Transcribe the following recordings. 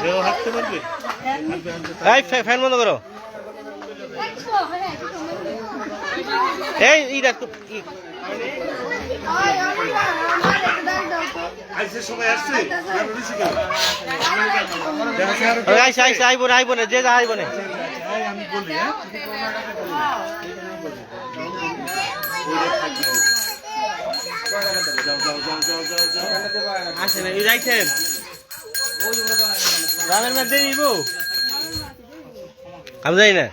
সেও হাঁটতে পারবে। এই ফ্যান বন্ধ করো। এই ইরা আইব না যে যা আইব না। আমি বলি আসে না যাইছেন গ্রামের মধ্যে দিব আমি যাই না।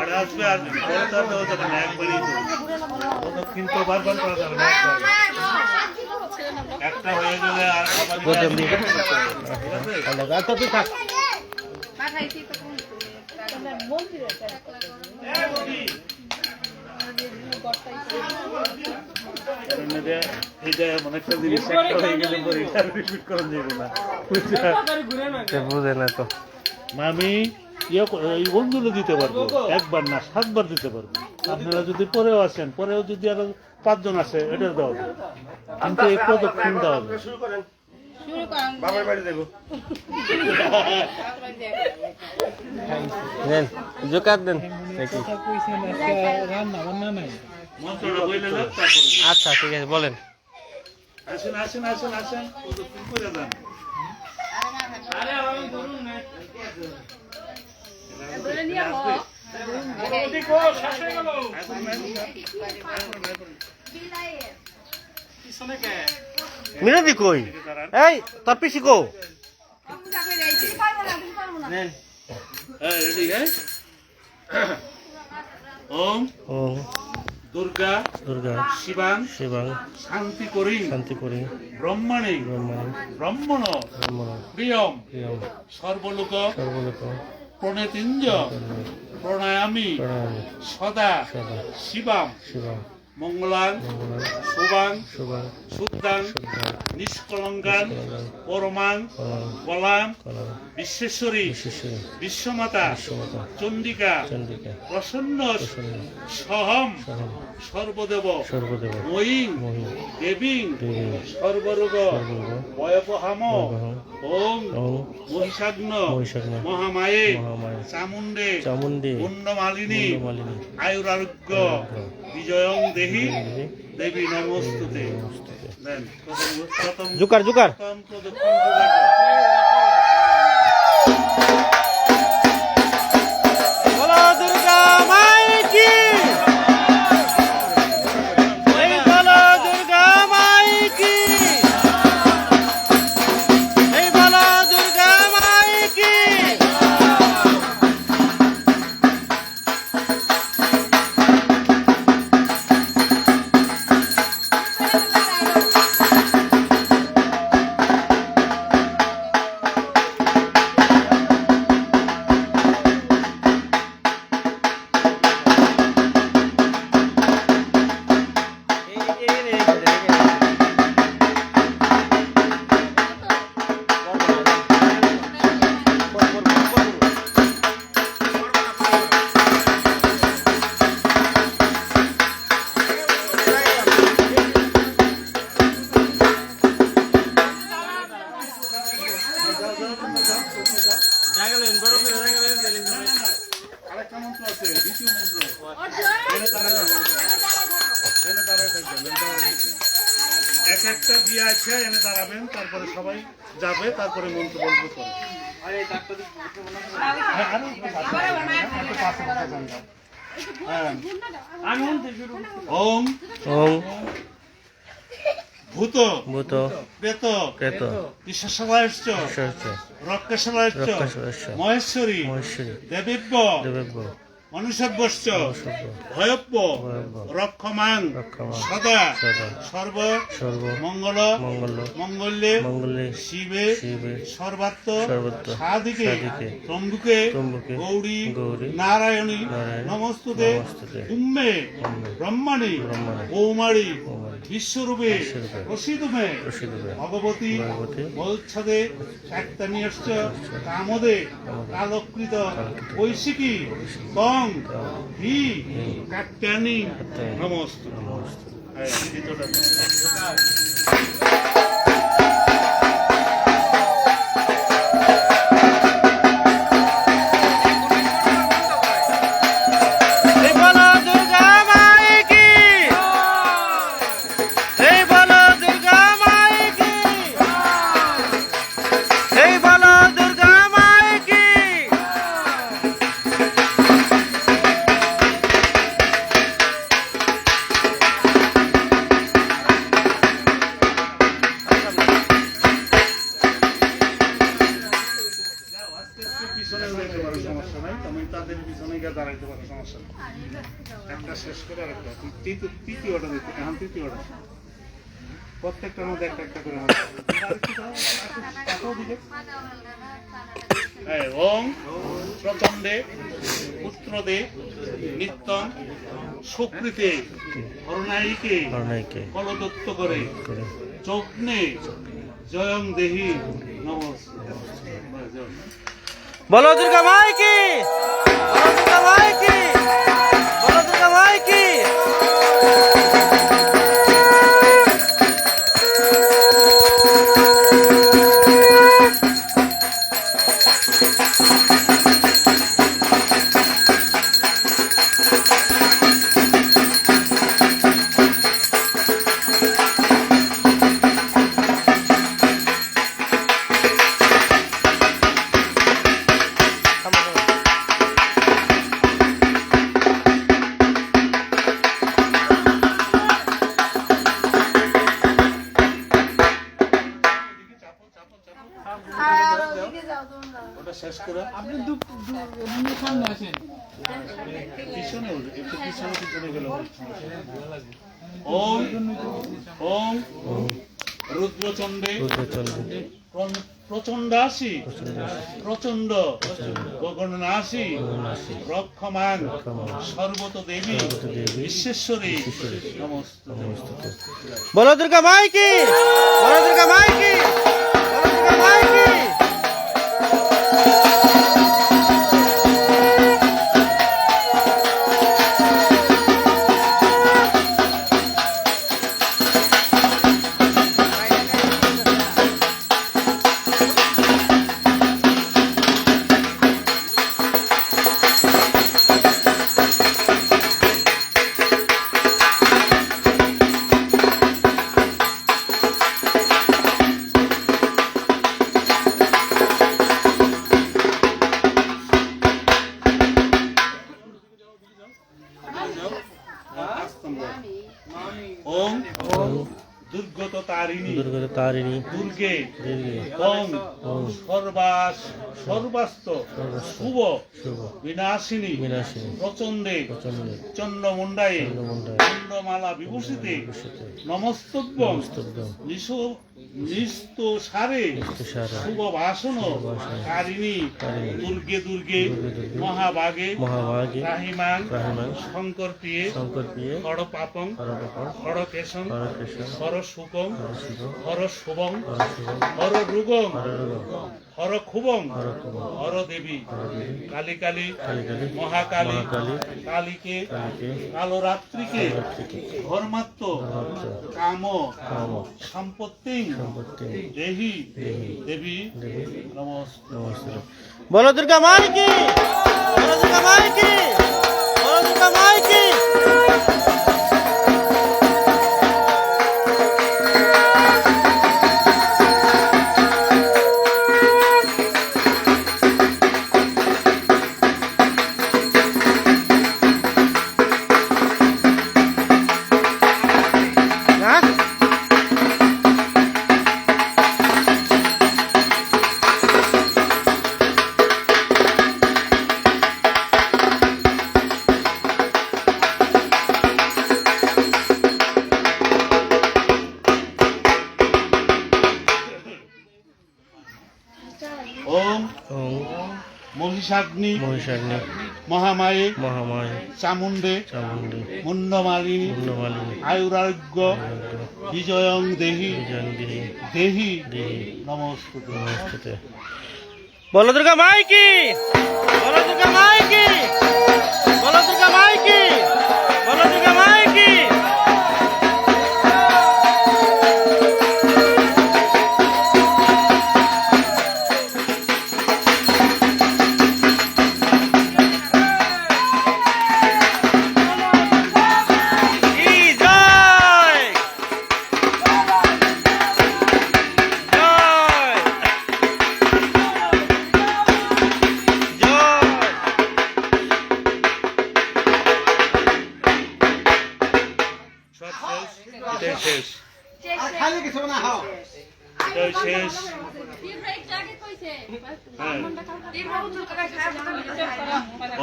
আর আসবে আর একবারই কিন্তু বারবার করা যাবে না। একটা হয়ে গেলে আর অনেকটা জিনিস একটা হয়ে গেলে রিপিট করা যাবে না। বুঝে না তো আমি এই ওগুলো দিতে পারবো, একবার না 7 বার দিতে পারবো। আপনারা যদি পরেও আসেন, পরেও যদি আরো 5 জন আসে এটা দেওয়া যাবে, কিন্তু এই প্রদক্ষিণ দেওয়া যাবে। দেন জোকার দেন। আচ্ছা ঠিক আছে বলেন। আসেন আসেন আসেন আসেন, প্রদক্ষিণ করে যান। মিনতি কই? এই তোর পিসি কো? ওম ওম দুর্গা দুর্গা শিবাং শিবাং শান্তি করি শান্তি করি ব্রহ্মণে ব্রহ্মণ ব্রহ্মণ ব্রহ্মণ প্রিয়ম প্রিয়ম সর্বলোক সর্বলোক প্রণেতিঞ্জ প্রণায়ামি প্রণামী সদা সদা শিবাম শিবাং মঙ্গলাং মঙ্গলাং শুভাং শুভাং শুদ্ধাং শুদ্ধাং নিষ্কলঙ্কাং নিষ্কলঙ্কাং পরমাং পরমাং কলাং কলাং বিশ্বেশ্বরী বিশ্বশ্বরী বিশ্বমাতা বিশ্বমাতা চণ্ডিকা চন্দ্রিকা প্রসন্ন প্রসন্ন সহম সহম সর্বদেব সর্বদেব ময়ীং মহি দেবীং দেবী সর্বরোগ সর্বরোগ ভয়পহাম ভয়পহাম ওং ওং মহিষাগ্ন মহিষাগ্ন মহামায়ে মহামায়ে চামুণ্ডে চামুণ্ডী পুণ্যমালিনী পুণ্যমালিনী আয়ুরারোগ্য আরোগ্য বিজয়ং দেহি দেহি দেবী নমস্তুতে। নমস্তুতে। দেন প্রথম জুকার জুকার প্রথম প্রদক্ষিণ করে। বলো দুর্গা মাই কি এই বলো দুর্গা মাই কি এই বলো দুর্গা মাই কি আরেকটা মন্ত্র আছে, দ্বিতীয় মন্ত্র। এনে দাঁড়ায় থাকবেন। এক একটা দিয়ে আছে, এনে দাঁড়াবেন, তারপরে সবাই যাবে, তারপরে মন্ত্র বলবো করে। ওম ওং ভূত ভূত প্রেত প্রেত পিশাচালায়শ্চ ঈশ্বরচ রক্ষসালায়শ্চ রক্ষসালায়শ্চ মহেশ্বরী মহেশ্বরী দেবেব্য দেবেব্য মনুষ্যভ্যশ্চ মনুষ্যভ্য ভয়ব্য ভয়ব্য রক্ষমাং রক্ষমাং সদা সদা সর্ব সর্ব মঙ্গল মঙ্গল মঙ্গলে মঙ্গলে শিবে শিবে সর্বাত্ম সর্বত্র সাধিকে সাধিকে ত্রম্বুকে ত্রম্বকে গৌরী গৌরী নারায়ণী নারায়ণী নমস্তুতে নমস্তুতে উম্মে উম্মে ব্রহ্মণি ব্রহ্মণি কৌমারী কৌমারী বিশ্বরূপে বিশ্বরূপে প্রসিদমে প্রসিদমে ভগবতী ভগবতী বলচ্ছদে শাক্তানিয়শ্চ কামদে কালকৃত কৈশিকী তং হি কাত্যানি নমস্তুতে। নমস্তুতে। দ্বিতীয়টা এই বলো দুর্গা মাই কি, এই বলো দুর্গা মাই কি, এই বলো দুর্গা মাই কি। পিছনে যেতে পারো, সমস্যা নাই। তুমি তাদের পিছনে গিয়ে দাঁড়াইতে পারো, সমস্যা নেই। একটা শেষ করে আরেকটা তৃতীয়টা দিতে, এখন তৃতীয়টা প্রত্যেকটার মধ্যে একটা একটা করে ওং প্রচণ্ডে পুত্রদে নিত্যম সুকৃতে করুণাইকে ফলদত্ত করে যজ্ঞে জয়ং দেহি নমস্তে। বলো দুর্গা মাই কি, বলো দুর্গা মাই কি, বলো দুর্গা মাই কি। ওটা শেষ করে আপনি সামনে আসেন। পিছনে একটু পিছনে পিছনে গেল। ওম ওম রুদ্রচণ্ডে প্রচণ্ডাসি প্রচণ্ড গগননাসি রক্ষমান সর্বত দেবী বিশ্বেশ্বরী নমস্তে। বলো দুর্গা মাই কি, বলো দুর্গা মাই কি, বলো দুর্গা মাই কি। ওম দুর্গত তারিণী তারিণী দুর্গে দুর্গে ওম সর্বাস সর্বাস্ত শুভ বিনাশিনী বিনাশিনী প্রচণ্ডে প্রচণ্ডে চন্দ্রমুণ্ডায়ে চন্দ্রমণ্ডায়ে চন্দ্রমালা বিভূষিতে নমস্তব্যম নিস্ত সারে নিস্তুষারে শুভ ভাষণ কারিণী দুর্গে দুর্গে মহাভাগে মহাভাগে রাহিমাং রাহিমাং শঙ্কর প্রিয়ে শঙ্কর প্রিয়ে হর পাপং হরপর হর কেশং হরকৃষ্ণ হর শুকং হরশিব হর শুভং হরশুভ হর রুগং হররূপ হর খুবং হরকুম হর দেবী হরদেবী কালী কালী কালীকালী মহাকালী মহাকালী কালীকে কালীকে কালরাত্রিকে কালরাত্রিকে ধর্মাত্ম ধর্মাত্ম কাম কাম সম্পত্তি সম্পত্তি দেহি দেহি দেবী দেবী নমস্তে। নমস্তে। বলো দুর্গা মাই কি, বলো দুর্গা মাই কি, বলো দুর্গা মাই কি। ওম ওম মহিষাগ্নি মহিষাগ্নি মহামায়ে মহামায়া চামুণ্ডে চামুণ্ডী মুন্ডমালিনী মুন্ডমালিনী আয়ুরারোগ্য বিজয়ং দেহি বিজয়ং দেহি দেহি দেহি নমস্তে। নমস্তে। বলো দুর্গা মাই কি, বলো দুর্গা মাই কি, বলো দুর্গা মাই কি, বলো দুর্গা মাই কি। এটাই শেষ এটাই শেষ হ্যাঁ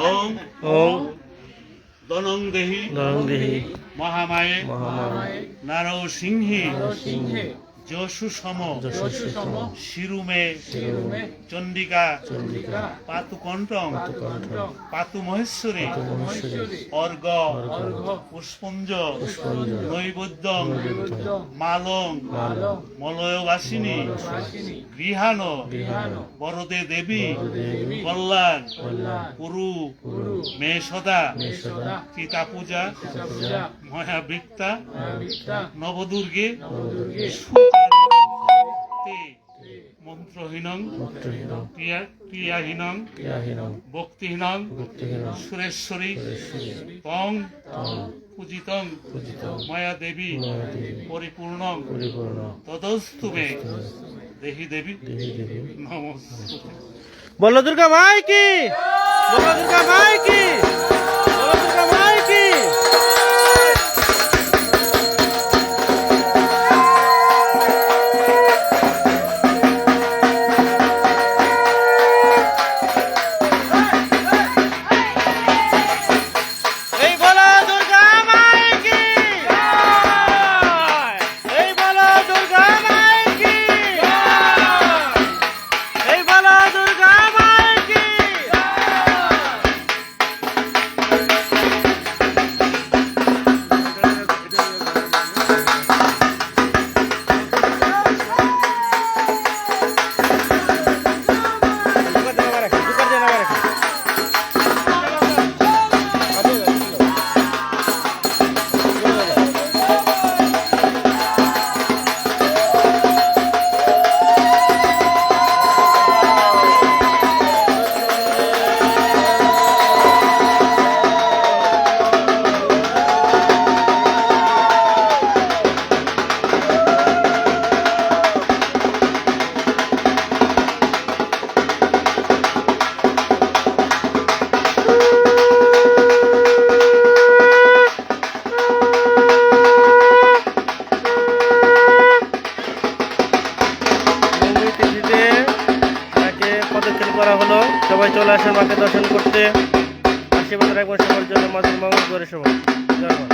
ওম ওং দনং দেহি দরং দেহি মহামায়ে মহামায়ে নারসিংহী সিংহে যশু সম যশস্যম শিরুমে শিরুমে চণ্ডিকা চণ্ডিকা পাতুকণ্ঠং পাতুকণ্ঠং পাতু মহেশ্বরী মহেশ্বরী অর্ঘ অর্ঘ পুষ্পঞ্জ পুষ্পঞ্জ নৈবেদ্যং নৈবেদ্যং মালং মালং মলয়বাসিনী বাসিনী গৃহাণ গৃহাণ বরদে দেবী দেবী কল্যাণ কল্যাণ কুরু গুরু মে সদা সদা চিতা পূজা সীতা পূজা মহাবৃত্তা বিদ্যা নবদুর্গে নবদুর্গে তে মন্ত্রহীনং ভক্তহীন ক্রিয়াহীনং ক্রিয়াহীন ভক্তিহীনং ভক্তিহীন সুরেশ্বরী সুরেশ্বরী তং তং পূজিতং পূজিত মায়া দেবী মায়াদেবী পরিপূর্ণং পরিপূর্ণ তদস্তু মে দেহি দেবী দেবী দেবী নমস্তুতে। বলো দুর্গা মাই কি বলো দুর্গা মাই কি বলো দুর্গা মাই কি এই বলো দুর্গা মাই কি এই বলো দুর্গা মাই কি এই বলো দুর্গা মাই কি তিথিতে তাকে পদক্ষেপ করা হলো। সবাই চলে আসেন মাকে দর্শন করতে। আশীর্বাদ রাখবেন সবার জন্য, মাদের মঙ্গল করে সবাই। জয় মা।